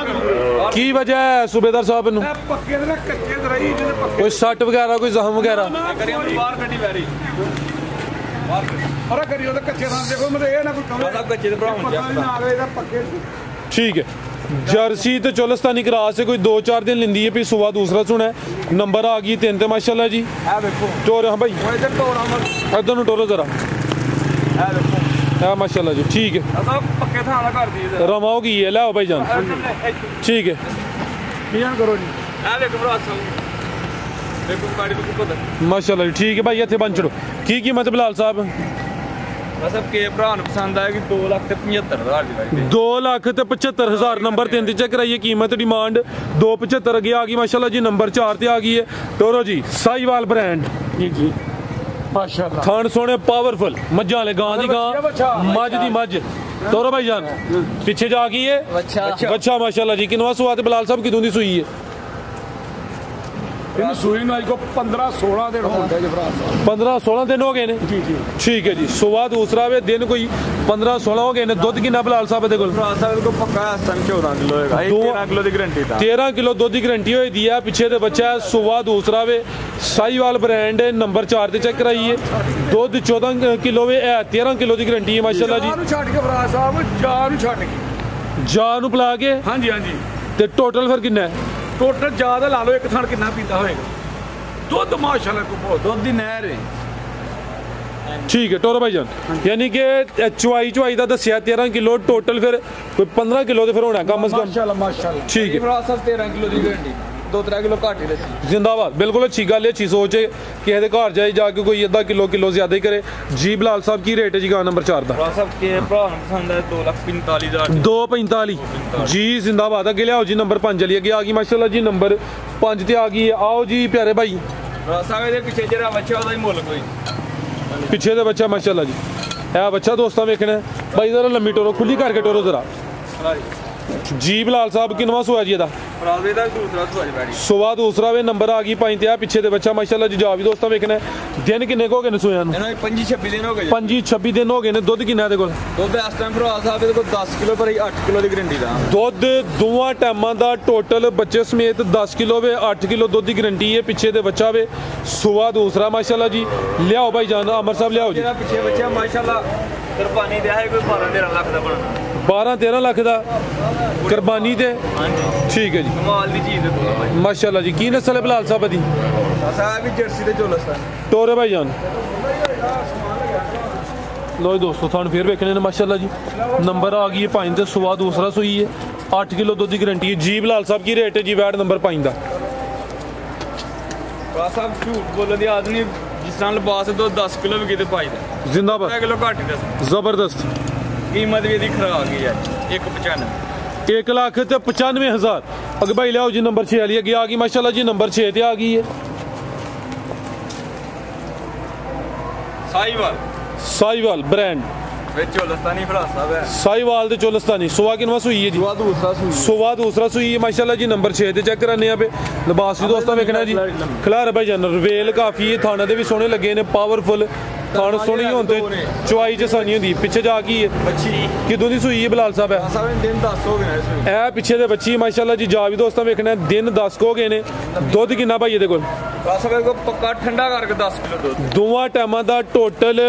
ਕੀ ਵਜ੍ਹਾ ਹੈ ਸੂਬੇਦਾਰ ਸਾਹਿਬ ਨੂੰ? पक्के दे कच्चे दे रही जिने पक्के ਕੋਈ ਸੱਟ ਵਗੈਰਾ, ਕੋਈ ਜ਼ਖਮ ਵਗੈਰਾ? ਕਰੀਏ ਬਾਹਰ ਗੱਡੀ ਵੈਰੀ अरे करियो तो कच्चे दाद देखो मैं ये ना कोई कमे ਸਾਹਿਬ ਕੱਚੇ ਦੇ ਭਰਾ ਹੁਣ पता नहीं ना आ गए पक्के ਠੀਕ ਹੈ। ਜਰਸੀ ਤੇ ਚੋਲਸਤਾਨੀ ਕਰਾਸ ਹੈ, ਕੋਈ 2-4 ਦਿਨ ਲਿੰਦੀ ਹੈ ਵੀ। ਸੁਆ ਦੂਸਰਾ ਸੁਣਾ ਨੰਬਰ ਆ ਗਈ 3 ਤੇ ਮਾਸ਼ਾਅੱਲਾ ਜੀ। ਹੈ ਵੇਖੋ ਟੋਰ ਹਾਂ ਭਾਈ ਉਹ ਇਧਰ ਟੋਰਾ ਮਰ ਇੱਧਰ ਨੂੰ ਟੋਰੋ ਜ਼ਰਾ। ਹੈ ਵੇਖੋ ਆ ਮਾਸ਼ਾਅੱਲਾ ਜੀ ਠੀਕ ਹੈ। ਅਸਾਂ ਪੱਕੇ ਥਾਂ ਦਾ ਕਰ ਦਈਏ ਰਮਾ ਹੋ ਗਈ ਹੈ, ਲਿਆਓ ਭਾਈ ਜਾਨ ਠੀਕ ਹੈ। कियां करो जी ਹੈ ਵੇਖੋ ਭਰਾ ਸਾਹਿਬ ਦੇਖੋ ਕਾੜੀ ਤੋਂ ਪਤਾ ਮਾਸ਼ਾਅੱਲਾ ਜੀ ਠੀਕ ਹੈ ਭਾਈ। ਇੱਥੇ ਬੰਨ ਛੜੋ। ਕੀ ਕੀਮਤ ਬਲਾਲ ਸਾਹਿਬ? ਬਸ ਅਬ ਕੇ ਭਰਾ ਨੂੰ ਪਸੰਦ ਆਇਆ ਕਿ 2,75,000 ਦੀ ਵਾਰੀ 2,75,000 ਨੰਬਰ 3 ਤੇ ਚੈੱਕ ਕਰਾਈਏ। ਕੀਮਤ ਡਿਮਾਂਡ 275 ਅੱਗੇ ਆ ਗਈ ਮਾਸ਼ਾਅੱਲਾ ਜੀ। ਨੰਬਰ 4 ਤੇ ਆ ਗਈ ਹੈ ਟੋਰੋ ਜੀ ਸਾਈਵਾਲ ਬ੍ਰਾਂਡ। जी जी माशाल्लाह ਖਾਣ ਸੋਹਣੇ ਪਾਵਰਫੁਲ ਮੱਝਾਂ ਵਾਲੇ, ਗਾਂ ਦੀ ਗਾਂ, ਮੱਝ ਦੀ ਮੱਝ। ਟੋਰੋ ਭਾਈ ਜਾਨ ਪਿੱਛੇ ਜਾ ਗਈ ਹੈ ਅੱਛਾ ਮਾਸ਼ਾਅੱਲਾ ਜੀ। ਕਿੰਨਵਾਂ ਸੁਆ ਤੇ ਬਲਾਲ ਸਾਹਿਬ ਕਿਦੋਂ ਦੀ ਸੂਈ ਹੈ? इन सुई नाई को 15-16 दिन होते हैं फराज साहब 15-16 ਦਿਨ ਹੋ ਗਏ ਨੇ जी जी ਠੀਕ ਹੈ ਜੀ। ਸੁਆ ਦੂਸਰਾ ਵੇ ਦਿਨ ਕੋਈ 15-16 ਹੋ ਗਏ ਨੇ। ਦੁੱਧ ਕਿੰਨਾ ਬਲਾਲ ਸਾਹਿਬ ਦੇ ਕੋਲ? ਭਰਾ ਸਾਹਿਬ ਕੋ ਪੱਕਾ ਇਸ ਟਾਈਮ 14 ਕਿਲੋ ਹੋਏਗਾ। 13 ਕਿਲੋ ਦੀ ਗਾਰੰਟੀ ਦਾ 13 ਕਿਲੋ ਦੁੱਧ ਦੀ ਗਾਰੰਟੀ ਹੋਈ ਦੀ ਹੈ। ਪਿੱਛੇ ਦੇ ਬੱਚਾ ਹੈ, ਸੁਆ ਦੂਸਰਾ ਵੇ ਸਾਈਵਾਲ ਬ੍ਰਾਂਡ ਹੈ। ਨੰਬਰ 4 ਤੇ ਚੈੱਕ ਕਰਾਈਏ। ਦੁੱਧ 14 ਕਿਲੋ ਵੇ, 13 ਕਿਲੋ ਦੀ ਗਾਰੰਟੀ ਹੈ ਮਾਸ਼ਾਅੱਲਾ ਜੀ। ਨੂੰ ਛੱਡ ਕੇ ਫਰਾਜ ਸਾਹਿਬ ਜਾ ਨੂੰ ਛੱਡ ਕੇ ਜਾ ਨੂੰ ਪਿਲਾ ਕੇ ਹਾਂਜੀ ਹਾਂਜੀ ਤੇ ਟੋਟਲ ਫਿਰ ਕਿੰਨਾ ਹੈ? ਟੋਟਲ ਜ਼ਿਆਦਾ ਲਾ ਲਓ ਇੱਕ ਥਣ ਕਿੰਨਾ ਪੀਂਦਾ ਹੋਏਗਾ ਦੁੱਧ ਮਾਸ਼ਾਅੱਲਾ ਕੋ ਬਹੁਤ ਦੁੱਧ ਦੀ ਨਹਿਰ ਹੈ ਠੀਕ ਹੈ ਟੋਰੋ ਭਾਈ ਜਾਨ। ਯਾਨੀ ਕਿ ਚੁਆਈ ਦਾ ਦੱਸਿਆ 13 ਕਿਲੋ ਟੋਟਲ, ਫਿਰ ਕੋਈ 15 ਕਿਲੋ ਤੇ ਫਿਰ ਹੋਣਾ ਕਮ ਅਜ਼ ਕਮ। ਮਾਸ਼ਾਅੱਲਾ ਠੀਕ ਹੈ ਭਰਾ ਸਾਹਿਬ 13 ਕਿਲੋ ਦੀ ਗਾਰੰਟੀ 2-3 ਕਿਲੋ ਘੱਟ ਹੀ ਦੱਸੀ जिंदाबाद। बिल्कुल अच्छी गल है, अच्छी सोच है। किसी के घर जाए जाके कोई अद्धा किलो ज्यादा ही करे जी। बलाल साहब की रेट है जी गां नंबर 4 का? ਭਰਾ ਸਾਹਿਬ ਕੇ ਭਰਾ ਨੂੰ ਪਸੰਦ ਹੈ 2,45,000 245 जी जिंदाबाद। अगे लियाओ जी नंबर 5 वाली अगे आ गई माशाल्लाह जी। नंबर 5 ते आ गई है। आओ जी प्यारे भाई ਭਰਾ ਸਾਹਿਬ ਇਹਦੇ ਪਿੱਛੇ ਜਿਹੜਾ ਬੱਚਾ ਉਹਦਾ ਹੀ ਮੁੱਲ ਕੋਈ पिछे दे बच्चा माशाल्लाह जी। है बच्चा दोस्तों वेखना भाई जरा लम्बी टोरो खुली करके टोरो जरा जी बिलाल साहब किनवा सुआ जी ਇਹਦਾ ਭਰਾਵੇ ਦਾ ਦੂਸਰਾ ਸੁਆਜ ਬੈਠੀ ਸੁਆ ਦੂਸਰਾ ਵੇ ਨੰਬਰ ਆ ਗਈ ਪੰਜ ਤੇ ਆ ਪਿੱਛੇ ਦੇ ਬੱਚਾ ਮਾਸ਼ਾਅੱਲਾ ਜੀ ਜਾ ਵੀ ਦੋਸਤਾਂ ਵੇਖਣਾ ਦਿਨ ਕਿੰਨੇ ਕੁ ਹੋ ਗਏ ਨੇ ਸੋਇਆਂ ਨੂੰ ਇਹਨਾਂ 25 26 ਦਿਨ ਹੋ ਗਏ 25-26 ਦਿਨ ਹੋ ਗਏ ਨੇ ਦੁੱਧ ਕਿੰਨਾ ਇਹਦੇ ਕੋਲ ਦੁੱਧ ਇਸ ਟਾਈਮ ਭਰਾ ਸਾਹਿਬ ਇਹਦੇ ਕੋਲ 10 ਕਿਲੋ ਪਰ 8 ਕਿਲੋ ਦੀ ਗਰੰਟੀ ਦਾ ਦੁੱਧ ਦੋਵਾਂ ਟਾਈਮਾਂ ਦਾ ਟੋਟਲ ਬੱਚੇ ਸਮੇਤ 10 ਕਿਲੋ ਵੇ 8 ਕਿਲੋ ਦੁੱਧ ਦੀ ਗਰੰਟੀ ਹੈ ਪਿੱਛੇ ਦੇ ਬੱਚਾ ਵੇ ਸੁਆ ਦੂਸਰਾ ਮਾਸ਼ਾਅੱਲਾ ਜੀ ਲਿਆਓ ਭਾਈ ਜਾਨ ਅਮਰ ਸਾਹਿਬ ਲਿਆਓ ਜੀ ਜਿਹੜਾ ਪਿੱਛੇ ਬੱਚਾ ਮਾਸ਼ਾਅੱਲਾ ਕੁਰਬਾਨੀ ਦਿਆ ਹੈ ਕੋਈ 12-13 ਲੱਖ ਦਾ ਬਣਨਾ 12-13 ਲੱਖ ਦਾ ਕੁਰਬਾਨੀ ਤੇ ਹਾਂਜੀ ਠੀਕ ਹੈ ਜੀ ਕਮਾਲ ਦੀ ਚੀਜ਼ ਹੈ ਭਾਈ ਮਾਸ਼ਾਅੱਲਾ ਜੀ ਕੀ ਨਸਲ ਹੈ ਬਿਲਾਲ ਸਾਹਿਬ ਦੀ ਸਾਹਿਬ ਵੀ ਜਰਸੀ ਤੇ ਝੋਲਸਤਾਨ ਟੋਰੇ ਭਾਈ ਜਾਨ ਲੋ ਜੀ ਦੋਸਤੋ ਤੁਹਾਨੂੰ ਫੇਰ ਵੇਖਣੇ ਨੇ ਮਾਸ਼ਾਅੱਲਾ ਜੀ ਨੰਬਰ ਆ ਗਈ ਹੈ 5 ਤੇ ਸੁਆ ਦੂਸਰਾ ਸੂਈ ਹੈ 8 ਕਿਲੋ ਦੁੱਧ ਦੀ ਗਰੰਟੀ ਹੈ ਜੀ ਬਿਲਾਲ ਸਾਹਿਬ ਕੀ ਰੇਟ ਹੈ ਜੀ ਵੈਟ ਨੰਬਰ 5 ਦਾ ਭਰਾ ਸਾਹਿਬ ਝੂਠ ਬੋਲਣ ਦੀ ਆਦਤ ਨਹੀਂ ਜਿਸ ਤਰ੍ਹਾਂ ਲਿਬਾਸ ਤੋਂ 10 ਕਿਲੋ ਵੀ ਕਿਤੇ ਪਾਈ ਦਾ ਜ਼ਿੰਦਾਬਾਦ 1 ਕਿਲੋ ਘੱਟ ਹੀ ਦੱਸ ਜ਼ਬਰਦਸਤ ਕੀਮਤ ਵੀ ਇਹਦੀ ਖਰਾਬ ਗਈ ਹੈ 195 1,95,000 ਅਗੇ ਭਾਈ ਲਿਆਓ ਜੀ ਨੰਬਰ 6 ਵਾਲੀ ਅੱਗੇ ਆ ਗਈ ਮਾਸ਼ਾਅੱਲਾ ਜੀ ਨੰਬਰ 6 ਤੇ ਆ ਗਈ ਹੈ ਸਾਈਵਾਲ ਬ੍ਰਾਂਡ ਵਿੱਚ ਝੋਲਸਤਾਨੀ ਭਰਾ ਸਾਹਿਬ ਹੈ ਸਾਈਵਾਲ ਤੇ ਚੋਲਸਤਾਨੀ ਸੁਆ ਕਿਨਵਾ ਸੂਈ ਹੈ ਜੀ ਸੁਆ ਦੂਸਰਾ ਸੂਈ ਹੈ ਮਾਸ਼ਾਅੱਲਾ ਜੀ ਨੰਬਰ 6 ਤੇ ਚੈੱਕ ਕਰਾਨੇ ਆ ਪੇ ਲਿਬਾਸ ਵੀ ਦੋਸਤਾਂ ਵੇਖਣਾ ਜੀ ਖਿਲਾਰ ਭਾਈ ਜਾਨ ਰਵੇਲ ਕਾਫੀ ਹੈ ਥਾਣਾ ਦੇ ਵੀ ਸੋਹਣੇ ਲੱਗੇ ਨੇ ਪਾਵਰਫੁਲ ਥਾਣ ਸੋਹਣੀ ਹੋਣ ਤੇ ਚੁਆਈ ਚ ਸਾਨੀ ਹੁੰਦੀ ਪਿੱਛੇ ਜਾ ਕੀ ਹੈ ਬੱਚੀ ਕਿਦੋਂ ਦੀ ਸੂਈ ਹੈ ਬਿਲਾਲ ਸਾਹਿਬ ਹੈ ਸਾਹਿਬ ਦਿਨ 10 ਹੋ ਗਏ ਨੇ ਇਹ ਪਿੱਛੇ ਦੇ ਬੱਚੀ ਮਾਸ਼ਾਅੱਲਾ ਜੀ ਜਾ ਵੀ ਦੋਸਤਾਂ ਵੇਖਣਾ ਦਿਨ 10 ਹੋ ਗਏ ਨੇ ਦੁੱਧ ਕਿੰਨਾ ਭਾਈ ਇਹਦੇ ਕੋਲ ਭਰਾ ਸਾਹਿਬ ਕੋ ਪੱਕਾ ਠੰਡਾ ਕਰਕੇ 10 ਕਿਲੋ ਦੁੱਧ ਦੋਵਾਂ ਟਾਈਮਾਂ ਦਾ ਟੋਟਲ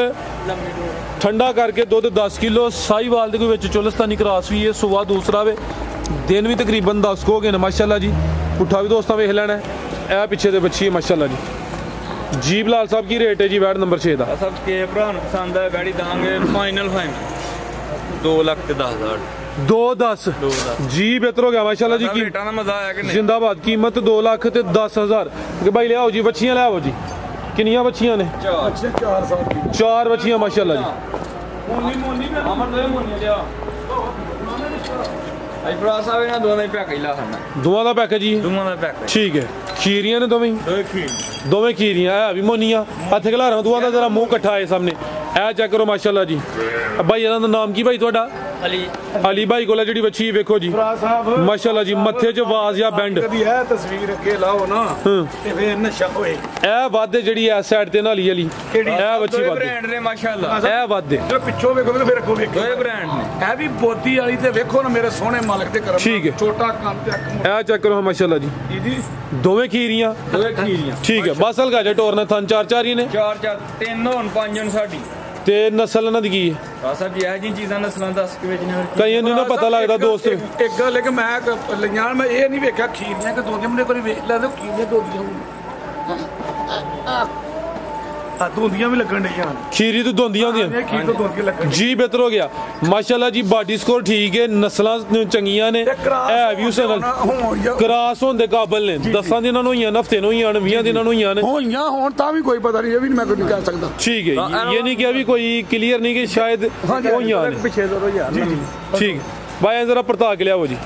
ਠੰਡਾ ਕਰਕੇ ਦੁੱਧ 10 ਕਿਲੋ ਸਾਈਵਾਲ ਦੇ ਕੋਈ ਵਿੱਚ ਚੁਲਸਤਾਨੀ ਕਰਾਸ ਵੀ ਹੈ ਸੁਆ ਦੂਸਰਾ ਵੇ ਦਿਨ ਵੀ ਤਕਰੀਬਨ 10 ਹੋ ਗਏ ਨੇ ਮਾਸ਼ਾਅੱਲਾ ਜੀ ਪੁੱਠਾ ਵੀ ਦੋਸਤਾਂ ਵੇਖ ਲੈਣਾ ਇਹ ਪਿੱਛੇ ਦੇ ਬੱਚੀ ਹੈ ਮਾਸ਼ਾਅੱਲਾ ਜੀ ਜੀ ਬਿਲਾਲ ਸਾਹਿਬ ਕੀ ਰੇਟ ਹੈ ਜੀ ਵੈਟ ਨੰਬਰ 6 ਦਾ ਸਭ ਕੇ ਭਰਾ ਨੂੰ ਪਸੰਦ ਆ ਗਾੜੀ ਦਾਂਗੇ ਫਾਈਨਲ 2 ਲੱਖ ਤੇ 10,000 2-10 ਜੀ ਬਿਹਤਰ ਹੋ ਗਿਆ ਮਾਸ਼ਾਅੱਲਾ ਜੀ ਕੀ ਰੇਟਾਂ ਦਾ ਮਜ਼ਾ ਆਇਆ ਕਿ ਨਹੀਂ ਜ਼ਿੰਦਾਬਾਦ ਕੀਮਤ 2 ਲੱਖ ਤੇ 10,000 ਕਿ ਭਾਈ ਲਿਆਓ ਜੀ ਬੱਚੀਆਂ ਲਿਆਓ ਜੀ ਕਿੰਨੀਆਂ ਬੱਚੀਆਂ ਨੇ 4 ਸਾਲ ਦੀ 4 ਬੱਚੀਆਂ ਮਾਸ਼ਾਅੱਲਾ ਜੀ ਅਮਰ ਦੇ ਮੋਨੀ ਲਿਆ ਆਈ ਭਰਾ ਸਾਹਿਬ ਇਹਨਾਂ ਦੋਨਾਂ ਦਾ ਪੈਕ ਹੀ ਲਾ ਖਾਣਾ ਦੋਵਾਂ ਦਾ ਪੈਕੇਜ ਜੀ ਦੋਵਾਂ ਦਾ ਪੈਕ ਠੀਕ ਹੈ ਖੀਰੀਆਂ ਨੇ ਦੋਵੇਂ ਦੇਖੀ ਦੋਵੇਂ ਖੀਰੀਆਂ ਹੈ ਵੀ ਮੋਨੀਆਂ ਹੱਥ ਖਿਲਾਰਾਂ ਦੋਵਾਂ ਦਾ ਜਰਾ ਮੂੰਹ ਇਕੱਠਾ ਹੈ ਸਾਹਮਣੇ ਇਹ ਚੈੱਕ ਕਰੋ ਮਾਸ਼ਾਅੱਲਾ ਜੀ ਭਾਈ ਇਹਨਾਂ ਦਾ ਨਾਮ ਕੀ ਭਾਈ ਤੁਹਾਡਾ ਅਲੀ ਭਾਈ ਕੋਲ ਜਿਹੜੀ ਬੱਚੀ ਵੇਖੋ ਜੀ ਮਾਸ਼ਾਅੱਲਾ ਜੀ ਮੱਥੇ 'ਚ ਆਵਾਜ਼ ਆ ਬੈਂਡ ਕਦੀ ਇਹ ਤਸਵੀਰ ਅੱਗੇ ਲਾਓ ਨਾ ਤੇ ਫੇਰ ਨਸ਼ਾ ਹੋਏ ਇਹ ਵਾਦੇ ਜਿਹੜੀ ਐ ਸਾਈਡ ਤੇ ਨਾਲੀ ਵਾਲੀ ਇਹ ਬੱਚੀ ਵਾਦੇ ਬ੍ਰਾਂਡ ਨੇ ਮਾਸ਼ਾਅੱਲਾ ਇਹ ਵਾਦੇ ਜੇ ਪਿੱਛੋਂ ਵੇਖੋ ਤੇ ਫਿਰ ਅੱਗੋਂ ਵੇਖੋ ਦੋਏ ਬ੍ਰਾਂਡ ਨੇ ਇਹ ਵੀ ਬੋਦੀ ਵਾਲੀ ਤੇ ਵੇਖੋ ਨਾ ਮੇਰੇ ਸੋਹਣੇ ਮਾਲਕ ਦੇ ਕਰਮ ਠੀਕ ਹੈ। ਛੋਟਾ ਕੰਮ ਤੇ ਅੱਖ ਇਹ ਚੈੱਕ ਕਰੋ ਮਾਸ਼ਾਅੱਲਾ ਜੀ ਜੀ ਦੋਵੇਂ ਖੀਰੀਆਂ ਦੋਏ ਖੀਰੀਆਂ ਠੀਕ ਹੈ ਬਸ ਹਲਕਾ ਜਿਹਾ ਟੋਰਨਾ ਥਨ ਚਾਰ ਹੀ ਨੇ 4 3 ਹੋਣ 5 ਹੋਣ ਸਾਡੀ ਤੇ ਨਸਲ ਇਹਨਾਂ ਦੀ ਕੀ ਹੈ ਭਰਾ ਸਾਹਿਬ ਜੀ ਇਹ ਜੀ ਚੀਜ਼ਾਂ ਨਸਲਾਂ ਦੱਸ ਕੇ ਵੇਚਣੇ ਕਈਆਂ ਨੂੰ ਨਾ ਪਤਾ ਲੱਗਦਾ ਦੋਸਤ ਇੱਕ ਗੱਲ ਹੈ ਕਿ ਮੈਂ ਲਈਆਂ ਮੈਂ ਇਹ ਨਹੀਂ ਵੇਖਿਆ ਖੀਰੀਆਂ ਕਿ ਦੋਦੀਆਂ ਮੁੰਡੇ ਕੋਲ ਵੇਖ ਲੈਂਦੇ ਖੀਰੀਆਂ ਦੋਦੀਆਂ ਆ ਦੋਦੀਆਂ ਵੀ ਲੱਗਣ ਡੀਆਂ ਖੀਰੀ ਤੋਂ ਦੋਂਦੀਆਂ ਹੁੰਦੀਆਂ ਇਹ ਖੀਰ ਤੋਂ ਦੋਦੀਆਂ ਲੱਗਣ ਜੀ ਬਿਹਤਰ ਹੋ ਗਿਆ ਮਾਸ਼ਾਅੱਲਾ ਜੀ ਬਾਡੀ ਸਕੋਰ ਠੀਕ ਹੈ ਨਸਲਾਂ ਚੰਗੀਆਂ ਨੇ ਇਹ ਵੀ ਉਸ ਨਾਲ ਕਰਾਸ ਹੋਣ ਦੇ ਕਾਬਲ ਨੇ 10 ਦਿਨਾਂ ਨੂੰ ਹੋਈਆਂ ਹਫਤੇ ਨੂੰ ਹੋਈਆਂ 20 ਦਿਨਾਂ ਨੂੰ ਹੋਈਆਂ ਨੇ ਹੋਈਆਂ ਹੁਣ ਤਾਂ ਵੀ ਕੋਈ ਪਤਾ ਨਹੀਂ ਇਹ ਵੀ ਮੈਂ ਕੋਈ ਨਹੀਂ ਕਹਿ ਸਕਦਾ ਠੀਕ ਹੈ ਇਹ ਨਹੀਂ ਕਿ ਵੀ ਕੋਈ ਕਲੀਅਰ ਨਹੀਂ ਕਿ ਸ਼ਾਇਦ ਹੋਈਆਂ ਨੇ ਪਿੱਛੇ ਦੋ ਯਾਰ ਠੀਕ ਭਾਈ ਜਰਾ ਪਰਤਾ ਕੇ ਲਿਆਓ ਜੀ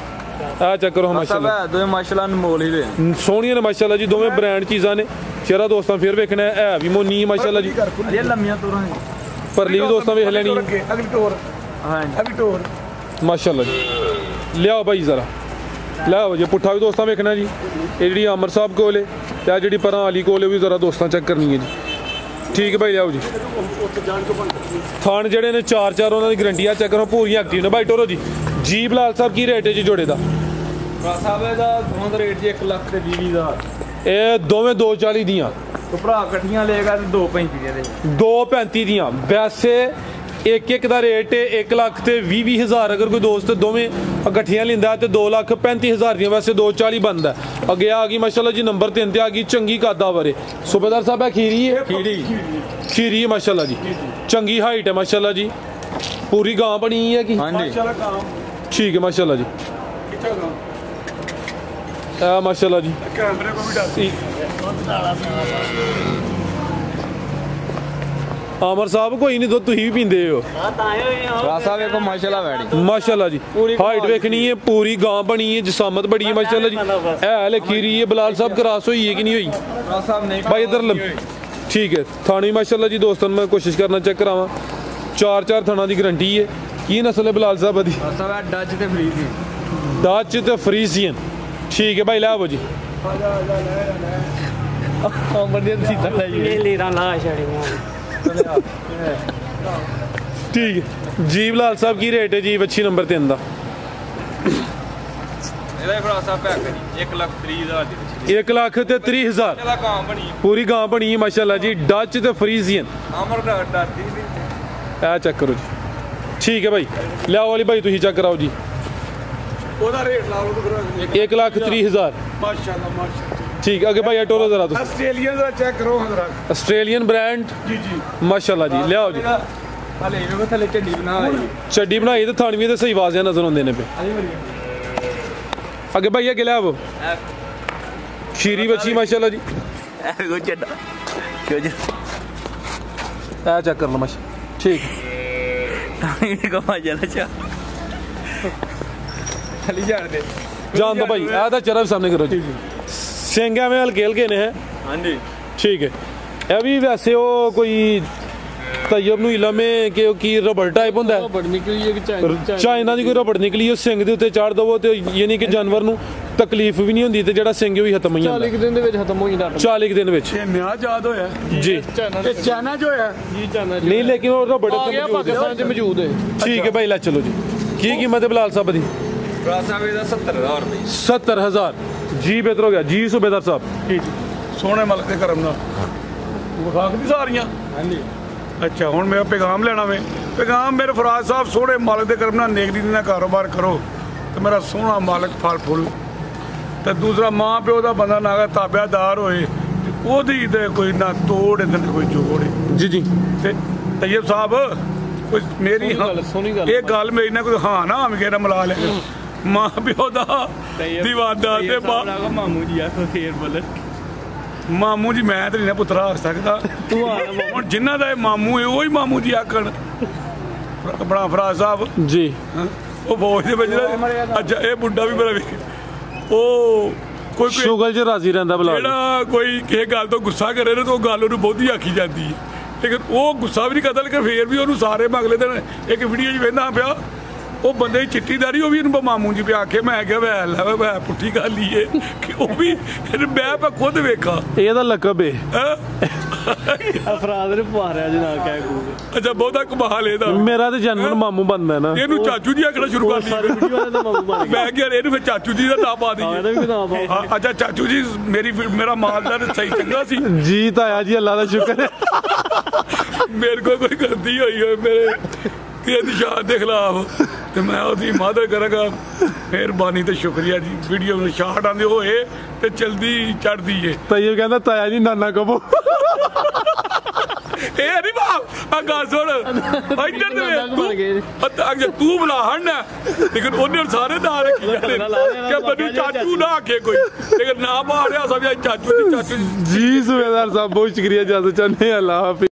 ਆ ਚੈੱਕ ਕਰੋ ਮਾਸ਼ਾਅੱਲਾ ਸਭ ਦੋਵੇਂ ਮਾਸ਼ਾਅੱਲਾ ਅਨਮੋਲ ਹੀ ਦੇ ਸੋਹਣੀਆਂ ਨੇ ਮਾਸ਼ਾਅੱਲਾ ਜੀ ਦੋਵੇਂ ਬ੍ਰਾਂਡ ਚੀਜ਼ਾਂ ਨੇ ਚਿਹਰਾ ਦੋਸਤਾਂ ਫੇਰ ਵੇਖਣਾ ਹੈ ਵੀ ਮੋਨੀ ਮਾਸ਼ਾਅੱਲਾ ਜੀ ਇਹ ਲੰਮੀਆਂ ਤੋਰਾਂ ਨੇ ਪਰਲੀ ਵੀ ਦੋਸਤਾਂ ਵੇਖ ਲੈਣੀ ਅਗਲੀ ਟੋਰ ਹਾਂ ਅਗਲੀ ਟੋਰ ਮਾਸ਼ਾਅੱਲਾ ਜੀ ਲਿਆਓ ਭਾਈ ਜ਼ਰਾ ਲਿਆਓ ਜੀ ਪੁੱਠਾ ਵੀ ਦੋਸਤਾਂ ਵੇਖਣਾ ਜੀ ਇਹ ਜਿਹੜੀ ਅਮਰ ਸਾਹਿਬ ਕੋਲ ਹੈ ਤੇ ਆ ਜਿਹੜੀ ਪਰਾਂ ਅਲੀ ਕੋਲ ਹੈ ਵੀ ਜ਼ਰਾ ਦੋਸਤਾਂ ਚੈੱਕ ਕਰਨੀ ਹੈ ਜੀ ਠੀਕ ਹੈ ਭਾਈ ਲਿਆਓ ਜੀ ਥਾਣ ਜਿਹੜੇ ਨੇ 4 ਉਹਨਾਂ ਦੀ ਗਰੰਟੀ ਆ ਚੈੱਕ ਕਰੋ ਪੂਰੀ ਐਕਟਿਵ ਨੇ ਭਾਈ ਟੋਰੋ ਜੀ ਬਿਲਾਲ ਸਾਹਿਬ ਕੀ ਰੇਟ ਹੈ ਜੀ ਜੋੜੇ ਦਾ ਭਰਾ ਸਾਹਿਬ ਦਾ ਦੋਵਾਂ ਦਾ ਰੇਟ ਜੀ 1 ਲੱਖ ਤੇ 20,000 ਇਹ ਦੋਵੇਂ 240 ਦੀਆਂ ਤੇ ਭਰਾ ਇਕੱਠੀਆਂ ਲਏਗਾ ਤੇ 235 ਦੇ 235 ਦੀਆਂ ਵੈਸੇ ਇੱਕ ਦਾ ਰੇਟ 1 ਲੱਖ ਤੇ 20,000 ਅਗਰ ਕੋਈ ਦੋਸਤ ਦੋਵੇਂ ਇਕੱਠੀਆਂ ਲੈਂਦਾ ਤੇ 2,35,000 ਦੀਆਂ ਵੈਸੇ 240 ਬਣਦਾ ਅੱਗੇ ਆ ਗਈ ਮਾਸ਼ਾਅੱਲਾ ਜੀ ਨੰਬਰ 3 ਤੇ ਆ ਗਈ ਚੰਗੀ ਕਾਦਾ ਬਾਰੇ ਸੂਬੇਦਾਰ ਸਾਹਿਬ ਹੈ ਖੀਰੀ ਹੈ ਮਾਸ਼ਾਅੱਲਾ ਜੀ ਚੰਗੀ ਹਾਈਟ ਹੈ ਮਾਸ਼ਾਅੱਲਾ ਜੀ ਪੂਰੀ ਗਾਂ ਬਣੀ ਹੈ ਕਿ ਹਾਂਜੀ ਠੀਕ ਹੈ ਮਾਸ਼ਾਅੱਲਾ ਜੀ ਮਾਸ਼ਾਅੱਲਾ ਜੀ ਕੈਮਰੇ ਕੋ ਵੀ ਡਰ ਆਮਰ ਸਾਹਿਬ ਕੋਈ ਨਹੀਂ ਦੁੱਧ ਤੁਸੀਂ ਵੀ ਪੀਂਦੇ ਹੋ ਭਰਾ ਸਾਹਿਬ ਵੇਖੋ ਮਾਸ਼ਾਅੱਲਾ ਵੈੜੀ ਮਾਸ਼ਾਅੱਲਾ ਜੀ ਹਾਈਟ ਵੇਖਣੀ ਹੈ ਪੂਰੀ ਗਾਂ ਬਣੀ ਹੈ ਜਸਾਮਤ ਬੜੀ ਹੈ ਮਾਸ਼ਾਅੱਲਾ ਜੀ ਇਹ ਲਖੀਰੀ ਹੈ ਬਲਾਲ ਸਾਹਿਬ ਕਰਾਸ ਹੋਈ ਹੈ ਕਿ ਨਹੀਂ ਹੋਈ ਭਰਾ ਸਾਹਿਬ ਨਹੀਂ ਭਾਈ ਇਧਰ ਠੀਕ ਹੈ ਥਾਣੀ ਮਾਸ਼ਾਅੱਲਾ ਜੀ ਦੋਸਤਾਂ ਨੂੰ ਮੈਂ ਕੋਸ਼ਿਸ਼ ਕਰਨਾ ਚੈੱਕ ਕਰਾਵਾਂ 4 ਥਾਣਾ ਦੀ ਗਰੰਟੀ ਹੈ ਕੀ ਨਸਲ ਹੈ ਬਲਾਲ ਸਾਹਿਬ ਦੀ ਸਾਹਿਬ ਡੱਜ ਤੇ ਫਰੀਦ ਦੀ डच ते फ्रीजियन। ठीक है भाई, लै आवो जी। ठीक है जी। बिलाल साहब की रेट है जी बच्ची नंबर 3 का? 1,30,000 पूरी गां बनी है माशाल्लाह जी। डच ते फ्रीजियन ए चेक करो जी। ठीक है भाई, लियाओ वाली भाई तुम चेक कराओ जी। 1,30,000 माशाल्लाह माशाल्लाह। ठीक, आगे भाई टोलो जरा तुम। ऑस्ट्रेलियन का चेक करो जरा। ऑस्ट्रेलियन ब्रांड जी जी माशाल्लाह जी, लियाओ जी। चड्डी बनाई तो थानवी तो सही वाजिया नजर आते हैं पे। आगे भाई अगे लियाओ खीरी बच्ची माशाल्लाह जी। चेक कर लो माशा। ठीक जान दो भाई, आधा चरा सामने करो जी। सेंगा में हल्के हल्के ने हैं। हाँ जी ठीक है। अभी वैसे वो कोई तैयब नु इलम है कि रबड़ टाइप होंदा है। चाइना दी कोई रबड़ निकली है सिंग दे उत्ते चाड़ दवो ते यानी कि जानवर नु तकलीफ भी नहीं होंदी ते जेड़ा सिंग भी खत्म हो जांदा। 40 दिन दे विच खत्म हो जांदा। 40 दिन विच ये नया याद होया जी। ये चाइना जो है जी चाइना नहीं, लेकिन वो रबड़ आ गया पाकिस्तान च मौजूद है। ठीक है भाई, ला चलो जी। की कीमत है बिलाल साहब दी? 70,000 जी। बेहतर हो गया जी सूबेदार साहब। सोने मलक के करम ना विखा दी सारियां। हाँ जी। अच्छा हुण मेरा पैगाम लेना वे। पैगाम मेरे फराज साहब सोने मालक के करम ना नेकदी ना कारोबार करो तो मेरा सोहना मालक फल फुल ते दूसरा माँ प्यो का बंदा ना ताबेदार होए ओदी ते कोई ना तोड़ ते कोई जोड़। जी जी। ते तैयब साहब कोई मेरी ये गल मेरी ना कोई हाँ ना हम कहना मिला ले। माँ प्यो का दीवाना ते मामू जी मामू जी मैं तो नहीं ना पुत्तरा आ सकता हुण जिन्ना दा मामू है वही मामू जी आखन। बड़ा फराज साहब जी वो फौज दे विच। अच्छा ये बुड्ढा भी मेरा ओ कोई शुगल च राजी रहंदा बिलाल। जेड़ा कोई किसी गल तो गुस्सा करे ना तो गल ओनू बहुती आखी जाती है, लेकिन वो गुस्सा भी नहीं करता, लेकिन फिर भी ओनू सारे अगले दिन एक वीडियो च वेंदा पिया वो बंदे की चिट्टी दारी वो भी इन्हू मामू जी पे आखे। मैं क्या वै पुट्ठी गल ही है कि वो भी मैं खुद वेखा एदा लकब है। अफराद ने पुआरिया जनाब क्या कूग। अच्छा बहुता कमाल है मेरा तो जानवर मामू बनदा है ना। इनू चाचू जी आखना शुरू कर दिया। मैं क्या इनू फिर चाचू जी का नाम पा दी। अच्छा चाचू जी मेरा मालदार सही चंगा सी जी। ताया जी अल्लाह का शुक्र है मेरे को कोई गलती हुई है मेरे निशान के खिलाफ तो मैं उसकी मदद करांगा। मेहरबानी तो शुक्रिया जी। वीडियो में शाट आंदे होए ते जल्दी चढ़दी है। ताया कहंदा ताया जी नाना कबो ए नहीं बाप गल सुन इधर ते तू बुला हन लेकिन उन्हें सारे ना रखी जाते कि मैनू चाचू ना आखे कोई, लेकिन ना मारिया सब चाचू जी। जी सूबेदार साहब बहुत शुक्रिया। इजाजत चाहते हैं। अल्लाह हाफिज़।